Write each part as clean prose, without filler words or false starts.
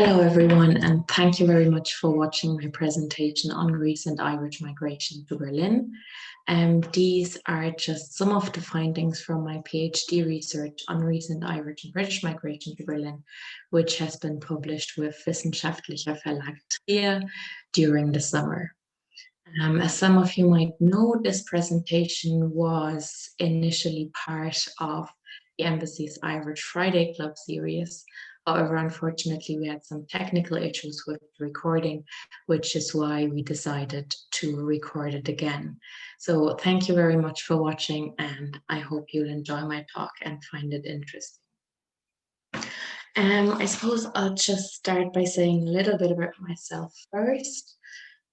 Hello, everyone, and thank you very much for watching my presentation on recent Irish migration to Berlin. These are just some of the findings from my PhD research on recent Irish and British migration to Berlin, which has been published with Wissenschaftlicher Verlag Trier during the summer. As some of you might know, this presentation was initially part of the Embassy's Irish Friday Club series. However, unfortunately, we had some technical issues with the recording, which is why we decided to record it again. So thank you very much for watching, and I hope you'll enjoy my talk and find it interesting. I suppose I'll just start by saying a little bit about myself first.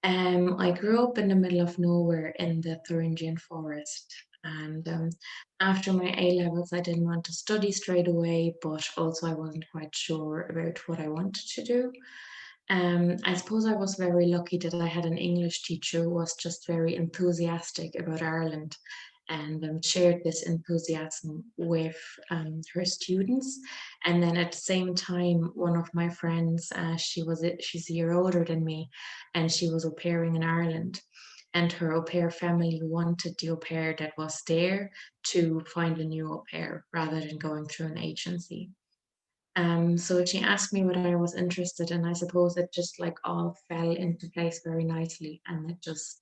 I grew up in the middle of nowhere in the Thuringian forest. And after my A levels, I didn't want to study straight away, but also I wasn't quite sure about what I wanted to do. I suppose I was very lucky that I had an English teacher who was just very enthusiastic about Ireland and shared this enthusiasm with her students. And then at the same time, one of my friends, she's a year older than me, and she was au pairing in Ireland. And her au pair family wanted the au pair that was there to find a new au pair rather than going through an agency. So she asked me what I was interested in. I suppose it just like all fell into place very nicely, and it just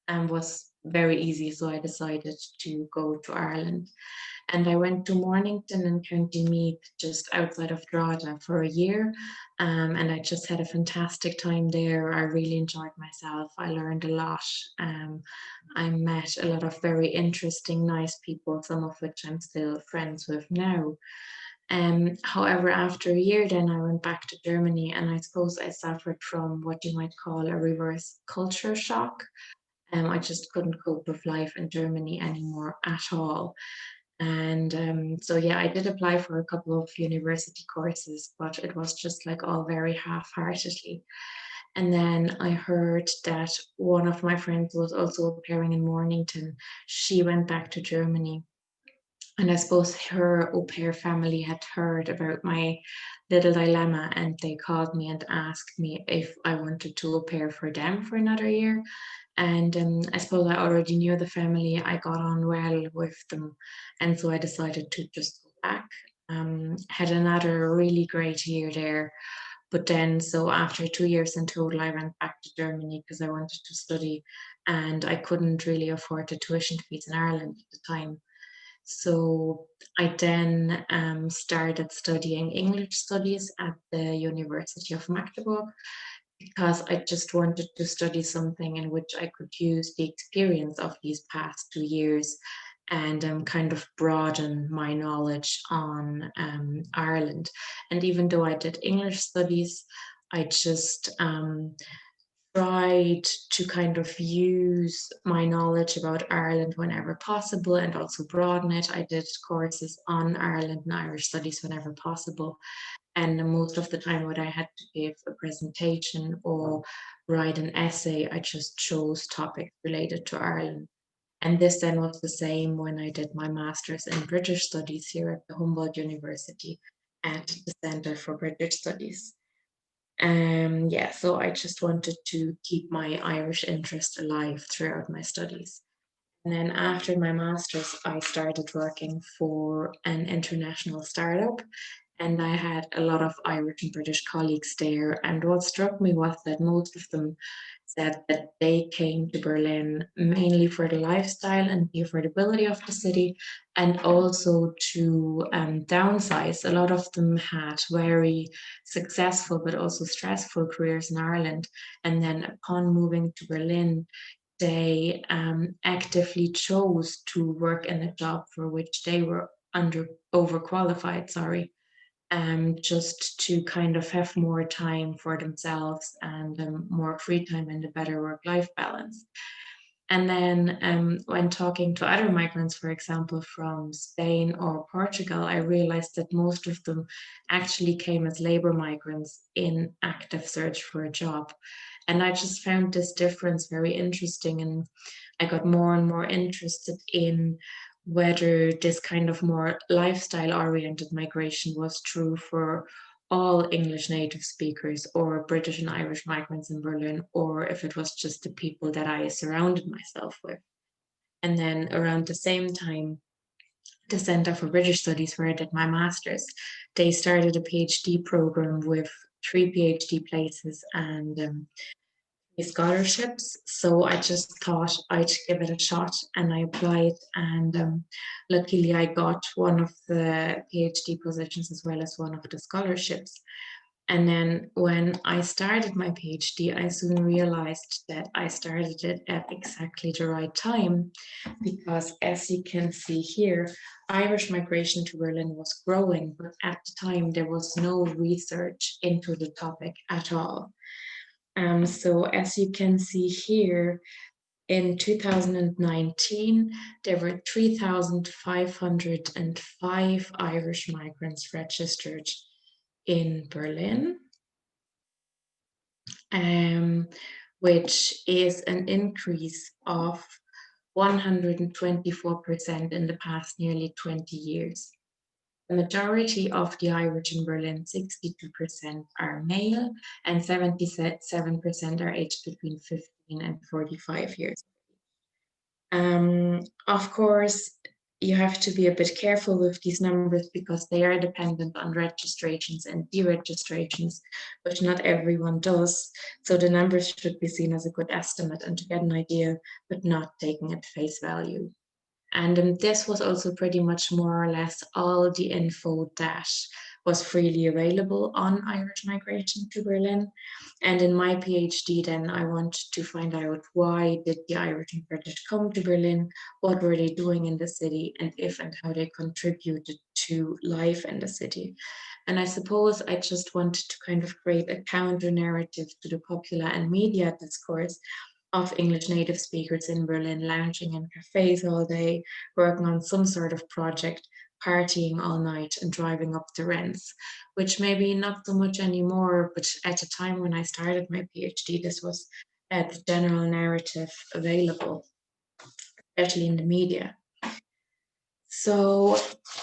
was very easy. So I decided to go to Ireland, and I went to Mornington in County Meath, just outside of Drogheda, for a year, and I just had a fantastic time there. I really enjoyed myself. I learned a lot. I met a lot of very interesting, nice people, some of which I'm still friends with now. However, after a year, then I went back to Germany, and I suppose I suffered from what you might call a reverse culture shock. I just couldn't cope with life in Germany anymore at all. And so, yeah, I did apply for a couple of university courses, but it was just like all very half-heartedly. And then I heard that one of my friends was also appearing in Mornington. She went back to Germany. And I suppose her au pair family had heard about my little dilemma, and they called me and asked me if I wanted to au pair for them for another year. And I suppose I already knew the family. I got on well with them. And so I decided to just go back. Had another really great year there. But then, so after 2 years in total, I went back to Germany because I wanted to study, and I couldn't really afford the tuition fees in Ireland at the time. So I then started studying English studies at the University of Magdeburg because I just wanted to study something in which I could use the experience of these past 2 years and kind of broaden my knowledge on Ireland. And even though I did English studies, I just tried to kind of use my knowledge about Ireland whenever possible and also broaden it. I did courses on Ireland and Irish studies whenever possible. And most of the time, when I had to give a presentation or write an essay, I just chose topics related to Ireland. And this then was the same when I did my master's in British Studies here at the Humboldt University at the Center for British Studies. Yeah, so I just wanted to keep my Irish interest alive throughout my studies. And then after my master's, I started working for an international startup, and I had a lot of Irish and British colleagues there. And what struck me was that most of them said that they came to Berlin mainly for the lifestyle and the affordability of the city, and also to downsize. A lot of them had very successful but also stressful careers in Ireland. And then upon moving to Berlin, they actively chose to work in a job for which they were overqualified, sorry, just to kind of have more time for themselves and more free time and a better work-life balance. And then when talking to other migrants, for example, from Spain or Portugal, I realized that most of them actually came as labor migrants in active search for a job. And I just found this difference very interesting. And I got more and more interested in whether this kind of more lifestyle oriented migration was true for all English native speakers or British and Irish migrants in Berlin, or if it was just the people that I surrounded myself with. And then around the same time, the Center for British Studies, where I did my master's, they started a PhD program with 3 PhD places and scholarships. So I just thought I'd give it a shot and I applied. And luckily, I got one of the PhD positions as well as one of the scholarships. And then when I started my PhD, I soon realized that I started it at exactly the right time because, as you can see here, Irish migration to Berlin was growing, but at the time there was no research into the topic at all. So as you can see here, in 2019, there were 3,505 Irish migrants registered in Berlin, which is an increase of 124% in the past nearly 20 years. The majority of the Irish in Berlin, 62%, are male and 77% are aged between 15 and 45 years. Of course, you have to be a bit careful with these numbers because they are dependent on registrations and deregistrations, which not everyone does. So the numbers should be seen as a good estimate and to get an idea, but not taken at face value. And this was also pretty much more or less all the info that was freely available on Irish migration to Berlin. And in my PhD, then I wanted to find out why did the Irish and British come to Berlin, what were they doing in the city, and if and how they contributed to life in the city. And I suppose I just wanted to kind of create a counter narrative to the popular and media discourse of English native speakers in Berlin lounging in cafes all day, working on some sort of project, partying all night and driving up the rents, which maybe not so much anymore, but at the time when I started my PhD, this was the general narrative available, especially in the media. So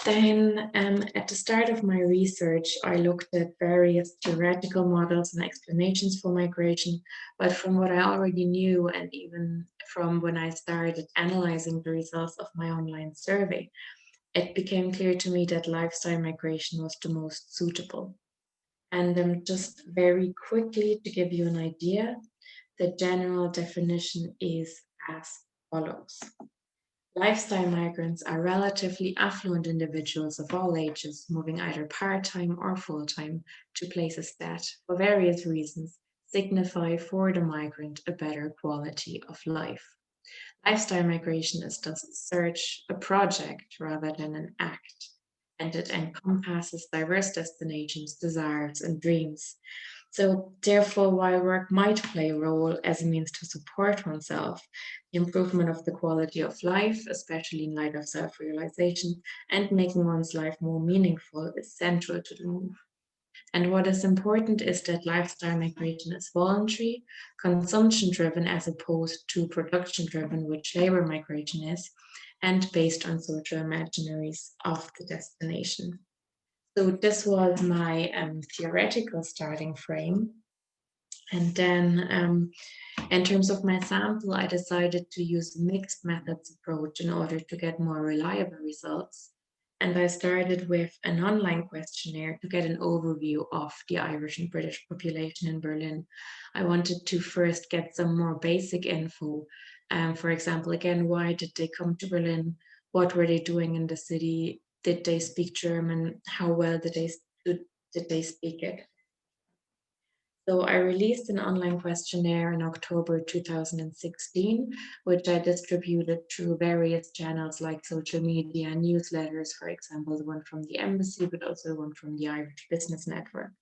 then at the start of my research, I looked at various theoretical models and explanations for migration, but from what I already knew, and even from when I started analyzing the results of my online survey, it became clear to me that lifestyle migration was the most suitable. And just very quickly to give you an idea, the general definition is as follows. Lifestyle migrants are relatively affluent individuals of all ages moving either part-time or full-time to places that, for various reasons, signify for the migrant a better quality of life. Lifestyle migration is thus a search, a project rather than an act, and it encompasses diverse destinations, desires, and dreams. So, therefore, while work might play a role as a means to support oneself, the improvement of the quality of life, especially in light of self realization and making one's life more meaningful, is central to the move. And what is important is that lifestyle migration is voluntary, consumption driven as opposed to production driven, which labor migration is, and based on social imaginaries of the destination. So this was my theoretical starting frame. And then in terms of my sample, I decided to use a mixed methods approach in order to get more reliable results. And I started with an online questionnaire to get an overview of the Irish and British population in Berlin. I wanted to first get some more basic info. For example, again, why did they come to Berlin? What were they doing in the city? Did they speak German? How well did they speak it? So I released an online questionnaire in October 2016, which I distributed through various channels like social media and newsletters, for example, the one from the embassy, but also the one from the Irish Business Network.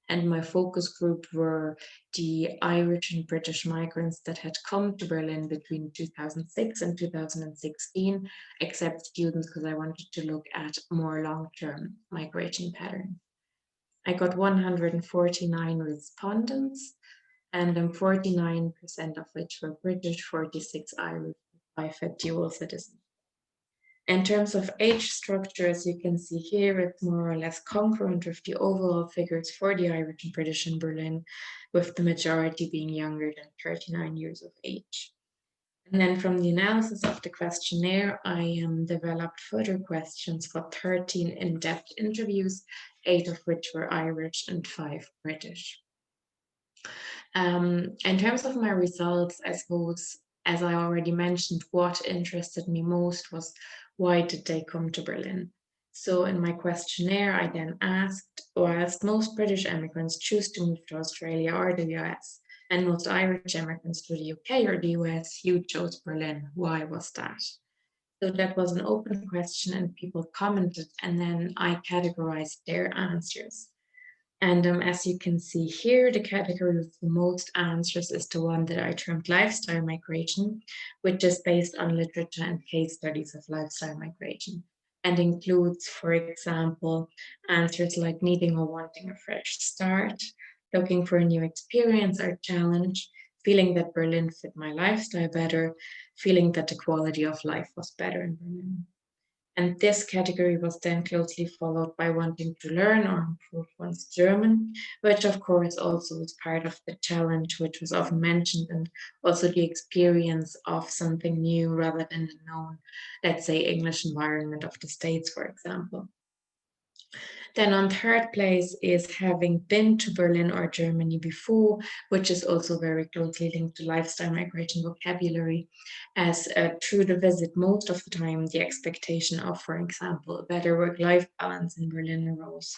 And my focus group were the Irish and British migrants that had come to Berlin between 2006 and 2016, except students, because I wanted to look at more long-term migration patterns. I got 149 respondents, and 49% of which were British, 46 Irish, 5 had dual citizenship. In terms of age structure, as you can see here, it's more or less congruent with the overall figures for the Irish and British in Berlin, with the majority being younger than 39 years of age. And then from the analysis of the questionnaire, I developed further questions for 13 in-depth interviews, 8 of which were Irish and 5 British. In terms of my results, I suppose, as I already mentioned, what interested me most was why did they come to Berlin? So in my questionnaire, I then asked, whilst most British immigrants choose to move to Australia or the US, and most Irish immigrants to the UK or the US, you chose Berlin. Why was that? So that was an open question and people commented, and then I categorized their answers. And as you can see here, the category with the most answers is the one that I termed lifestyle migration, which is based on literature and case studies of lifestyle migration, and includes, for example, answers like needing or wanting a fresh start, looking for a new experience or challenge, feeling that Berlin fit my lifestyle better, feeling that the quality of life was better in Berlin. And this category was then closely followed by wanting to learn or improve one's German, which of course also is part of the challenge, which was often mentioned, and also the experience of something new rather than the known, let's say, English environment of the States, for example. Then on third place is having been to Berlin or Germany before, which is also very closely linked to lifestyle migration vocabulary, as through the visit most of the time the expectation of, for example, a better work-life balance in Berlin arose.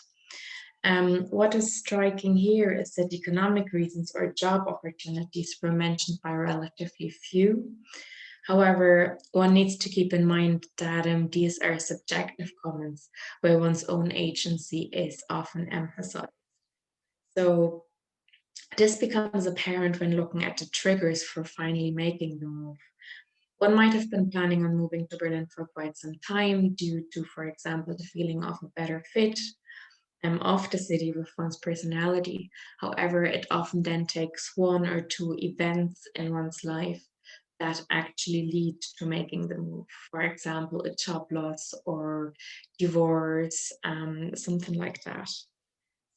What is striking here is that economic reasons or job opportunities were mentioned by relatively few. However, one needs to keep in mind that these are subjective comments where one's own agency is often emphasized. So this becomes apparent when looking at the triggers for finally making the move. One might have been planning on moving to Berlin for quite some time due to, for example, the feeling of a better fit of the city with one's personality. However, it often then takes one or two events in one's life that actually lead to making the move. For example, a job loss or divorce, something like that.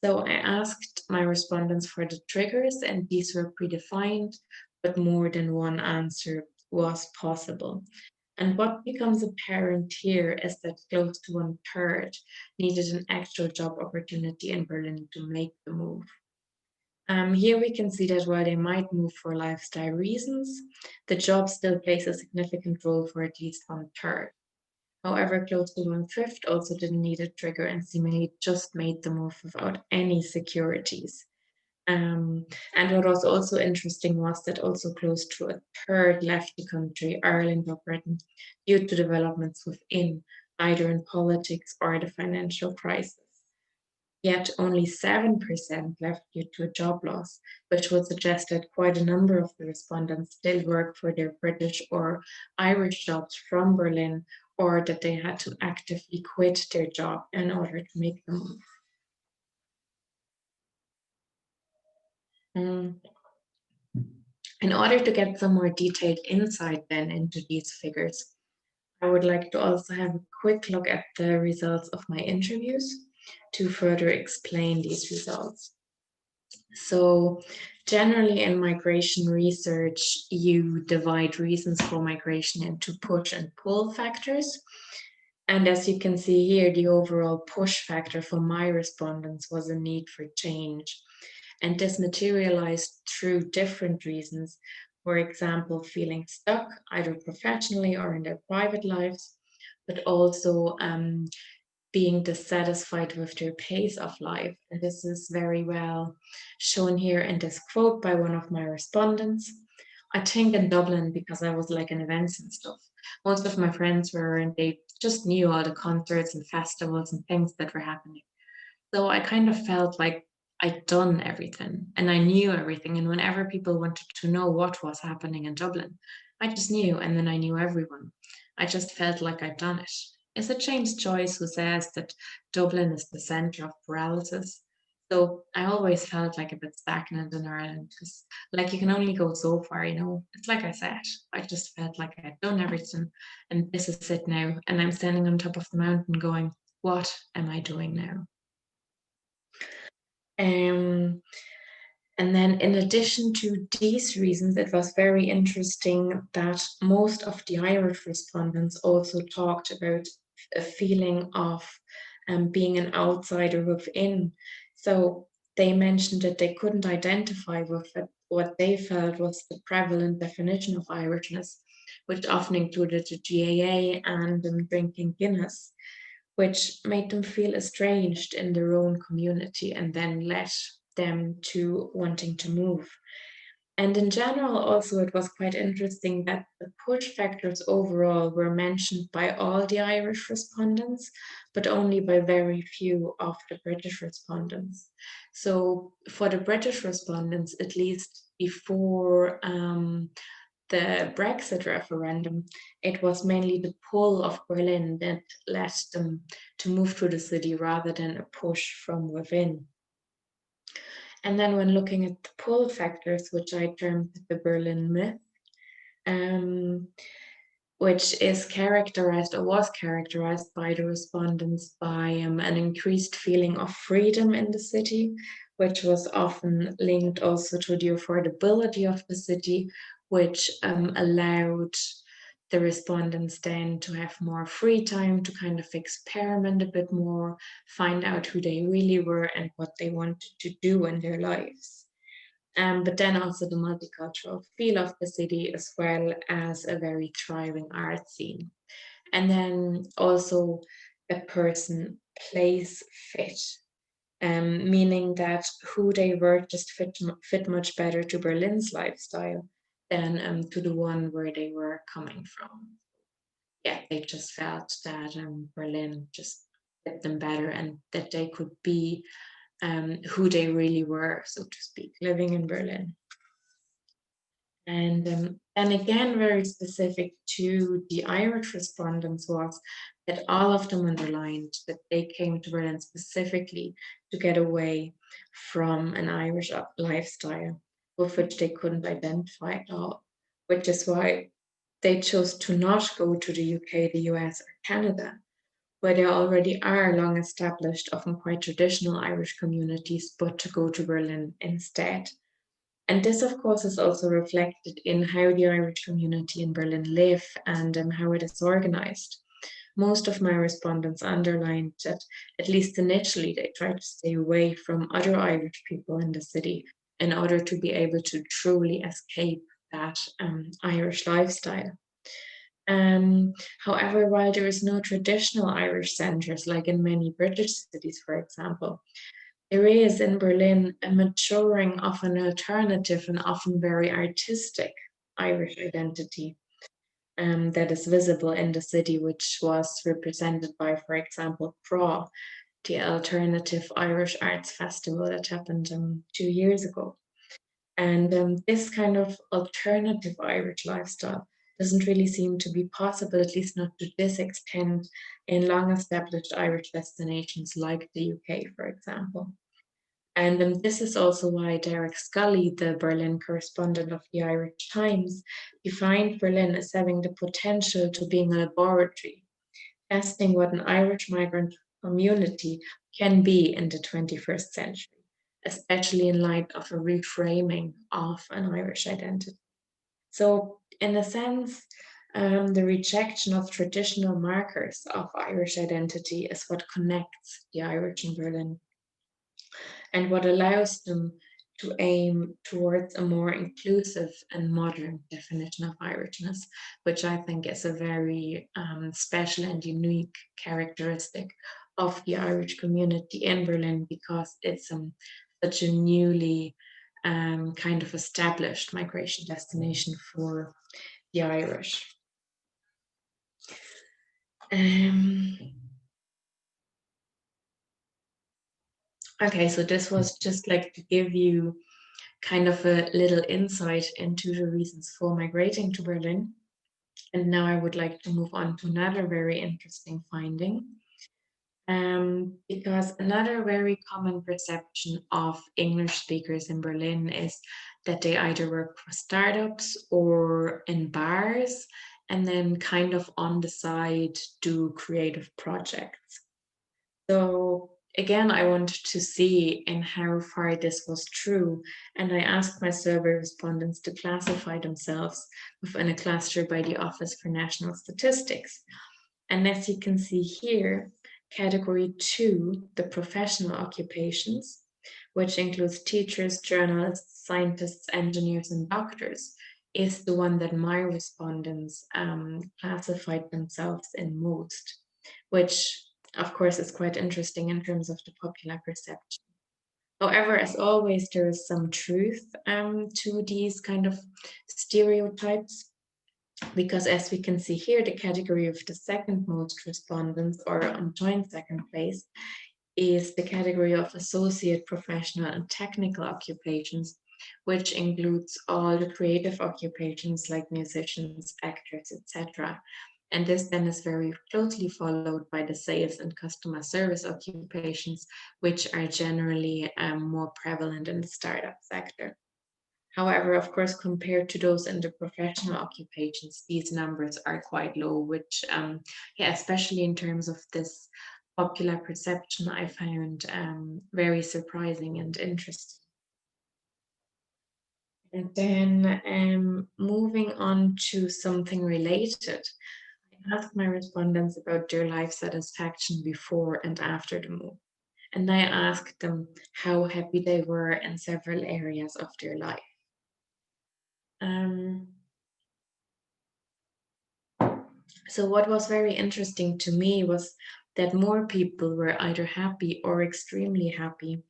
So I asked my respondents for the triggers, and these were predefined, but more than one answer was possible. And what becomes apparent here is that close to 1/3 needed an actual job opportunity in Berlin to make the move. Here we can see that while they might move for lifestyle reasons, the job still plays a significant role for at least 1/3. However, close to 1/5 also didn't need a trigger and seemingly just made the move without any securities. And what was also interesting was that also close to 1/3 left the country, Ireland or Britain, due to developments within, either in politics or the financial crisis. Yet only 7% left due to a job loss, which would suggest that quite a number of the respondents still work for their British or Irish jobs from Berlin, or that they had to actively quit their job in order to make the move. Mm. In order to get some more detailed insight then into these figures, I would like to also have a quick look at the results of my interviews to further explain these results. So generally in migration research, you divide reasons for migration into push and pull factors. And as you can see here, the overall push factor for my respondents was a need for change. And this materialized through different reasons. For example, feeling stuck either professionally or in their private lives, but also being dissatisfied with their pace of life. And this is very well shown here in this quote by one of my respondents. I think in Dublin, because I was like in events and stuff, most of my friends were, and they just knew all the concerts and festivals and things that were happening. So I kind of felt like I'd done everything and I knew everything. And whenever people wanted to know what was happening in Dublin, I just knew, and then I knew everyone. I just felt like I'd done it. Is it James Joyce who says that Dublin is the center of paralysis? So I always felt like a bit stagnant in Ireland because, like, you can only go so far, you know. It's like I said, I just felt like I'd done everything, and this is it now. And I'm standing on top of the mountain going, what am I doing now? Um, and then, in addition to these reasons, it was very interesting that most of the Irish respondents also talked about a feeling of being an outsider within. So they mentioned that they couldn't identify with it, what they felt was the prevalent definition of Irishness, which often included the GAA and drinking Guinness, which made them feel estranged in their own community and then led them to wanting to move. And in general, also, it was quite interesting that the push factors overall were mentioned by all the Irish respondents, but only by very few of the British respondents. So, for the British respondents, at least before the Brexit referendum, it was mainly the pull of Berlin that led them to move to the city rather than a push from within. And then when looking at the pull factors, which I termed the Berlin myth, um, which is characterized or was characterized by the respondents by an increased feeling of freedom in the city, which was often linked also to the affordability of the city, which allowed the respondents then to have more free time to kind of experiment a bit more, find out who they really were and what they wanted to do in their lives. But then also the multicultural feel of the city, as well as a very thriving art scene. And then also a person place fit, meaning that who they were just fit much better to Berlin's lifestyle than to the one where they were coming from. Yeah, they just felt that Berlin just fit them better and that they could be who they really were, so to speak, living in Berlin. And again, very specific to the Irish respondents was that all of them underlined that they came to Berlin specifically to get away from an Irish lifestyle with which they couldn't identify at all, which is why they chose to not go to the UK, the US, or Canada, where there already are long established, often quite traditional Irish communities, but to go to Berlin instead. And this, of course, is also reflected in how the Irish community in Berlin live and how it is organized. Most of my respondents underlined that, at least initially, they tried to stay away from other Irish people in the city in order to be able to truly escape that Irish lifestyle. However, while there is no traditional Irish centres like in many British cities, for example, there is in Berlin a maturing of an alternative and often very artistic Irish identity that is visible in the city, which was represented by, for example, PRA, the Alternative Irish Arts Festival that happened 2 years ago. And this kind of alternative Irish lifestyle doesn't really seem to be possible, at least not to this extent, in long established Irish destinations like the UK, for example. And this is also why Derek Scully, the Berlin correspondent of the Irish Times, defined Berlin as having the potential to being a laboratory, testing what an Irish migrant community can be in the 21st century, especially in light of a reframing of an Irish identity. So, in a sense, the rejection of traditional markers of Irish identity is what connects the Irish in Berlin and what allows them to aim towards a more inclusive and modern definition of Irishness, which I think is a very special and unique characteristic of the Irish community in Berlin because it's such a newly kind of established migration destination for the Irish. Okay, so this was just like to give you kind of a little insight into the reasons for migrating to Berlin. And now I would like to move on to another very interesting finding. Because another very common perception of English speakers in Berlin is that they either work for startups or in bars and then kind of on the side do creative projects. So again, I wanted to see in how far this was true, and I asked my survey respondents to classify themselves within a cluster by the Office for National Statistics. And as you can see here, category 2, the professional occupations, which includes teachers, journalists, scientists, engineers, and doctors, is the one that my respondents classified themselves in most, which of course is quite interesting in terms of the popular perception. However, as always, there is some truth to these kind of stereotypes, because as we can see here, the category of the second most respondents, or on joint second place, is the category of associate, professional, and technical occupations, which includes all the creative occupations like musicians, actors, etc. And this then is very closely followed by the sales and customer service occupations, which are generally more prevalent in the startup sector. However, of course, compared to those in the professional occupations, these numbers are quite low, which, yeah, especially in terms of this popular perception, I found very surprising and interesting. And then moving on to something related, I asked my respondents about their life satisfaction before and after the move. And I asked them how happy they were in several areas of their life. Um, So what was very interesting to me was that more people were either happy or extremely happy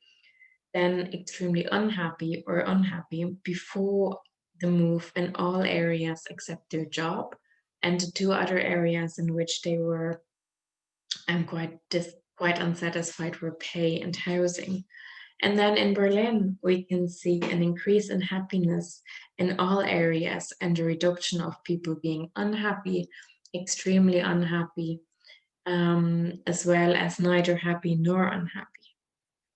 than extremely unhappy or unhappy before the move in all areas except their job, and the two other areas in which they were quite unsatisfied were pay and housing. And then in Berlin, we can see an increase in happiness in all areas and a reduction of people being unhappy, extremely unhappy, as well as neither happy nor unhappy.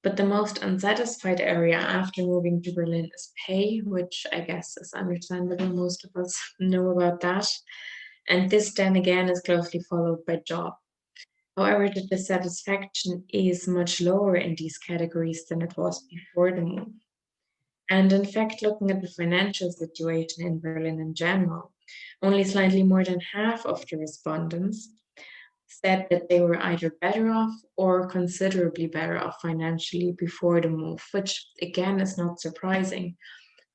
But the most unsatisfied area after moving to Berlin is pay, which I guess is understandable. Most of us know about that. And this then again is closely followed by job. However, the dissatisfaction is much lower in these categories than it was before the move. And in fact, looking at the financial situation in Berlin in general, only slightly more than half of the respondents said that they were either better off or considerably better off financially before the move, which again is not surprising.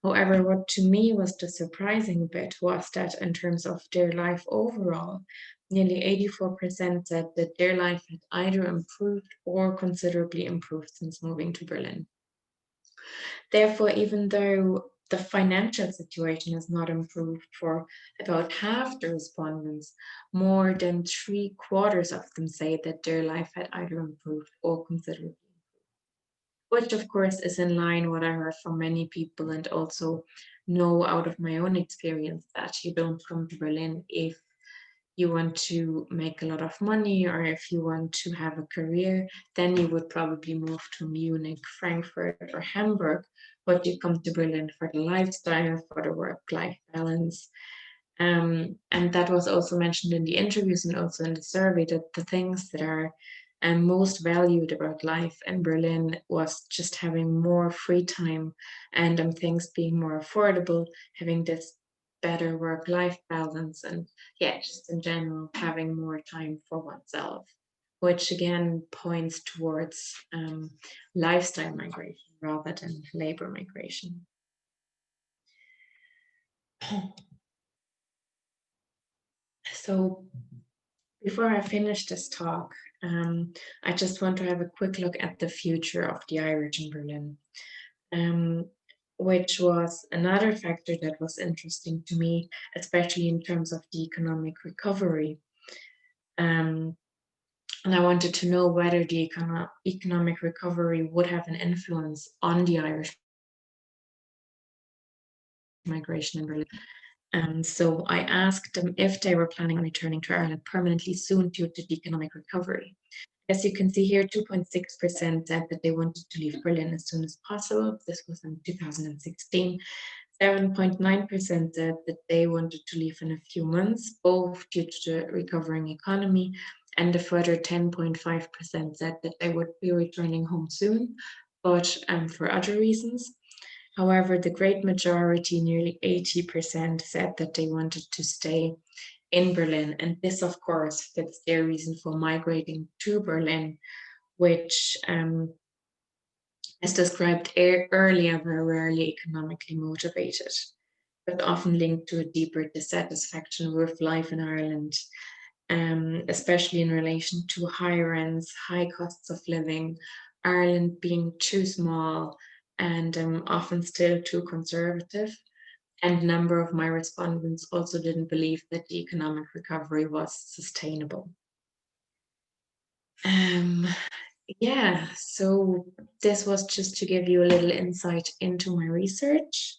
However, what to me was the surprising bit was that in terms of their life overall, nearly 84% said that their life had either improved or considerably improved since moving to Berlin. Therefore, even though the financial situation has not improved for about half the respondents, more than 3/4 of them say that their life had either improved or considerably, which of course is in line what I heard from many people, and also know out of my own experience that you don't come to Berlin if you want to make a lot of money or if you want to have a career. Then you would probably move to Munich, Frankfurt, or Hamburg, but you come to Berlin for the lifestyle, for the work-life balance. And that was also mentioned in the interviews and also in the survey, that the things that are most valued about life in Berlin was just having more free time, and things being more affordable, having this better work-life balance, and yeah, just in general having more time for oneself, which again points towards lifestyle migration rather than labor migration. So before I finish this talk, I just want to have a quick look at the future of the Irish in Berlin, um, which was another factor that was interesting to me, especially in terms of the economic recovery. Um, and I wanted to know whether the economic recovery would have an influence on the Irish migration in Berlin. And so I asked them if they were planning on returning to Ireland permanently soon due to the economic recovery. As you can see here, 2.6% said that they wanted to leave Berlin as soon as possible. This was in 2016. 7.9% said that they wanted to leave in a few months, both due to the recovering economy, and a further 10.5% said that they would be returning home soon, but for other reasons. However, the great majority, nearly 80%, said that they wanted to stay in Berlin. And this, of course, fits their reason for migrating to Berlin, which, as described earlier, were rarely economically motivated, but often linked to a deeper dissatisfaction with life in Ireland, especially in relation to high rents, high costs of living, Ireland being too small, and often still too conservative. And a number of my respondents also didn't believe that the economic recovery was sustainable. Yeah, so this was just to give you a little insight into my research.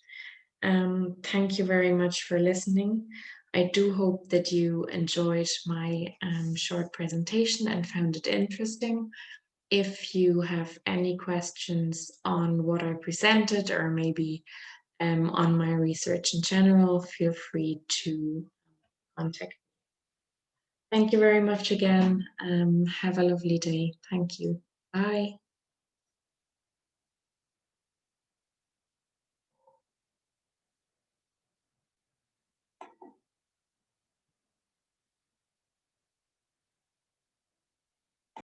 Thank you very much for listening. I do hope that you enjoyed my short presentation and found it interesting. If you have any questions on what I presented, or maybe on my research in general, feel free to contact me. Thank you very much again. Have a lovely day. Thank you. Bye.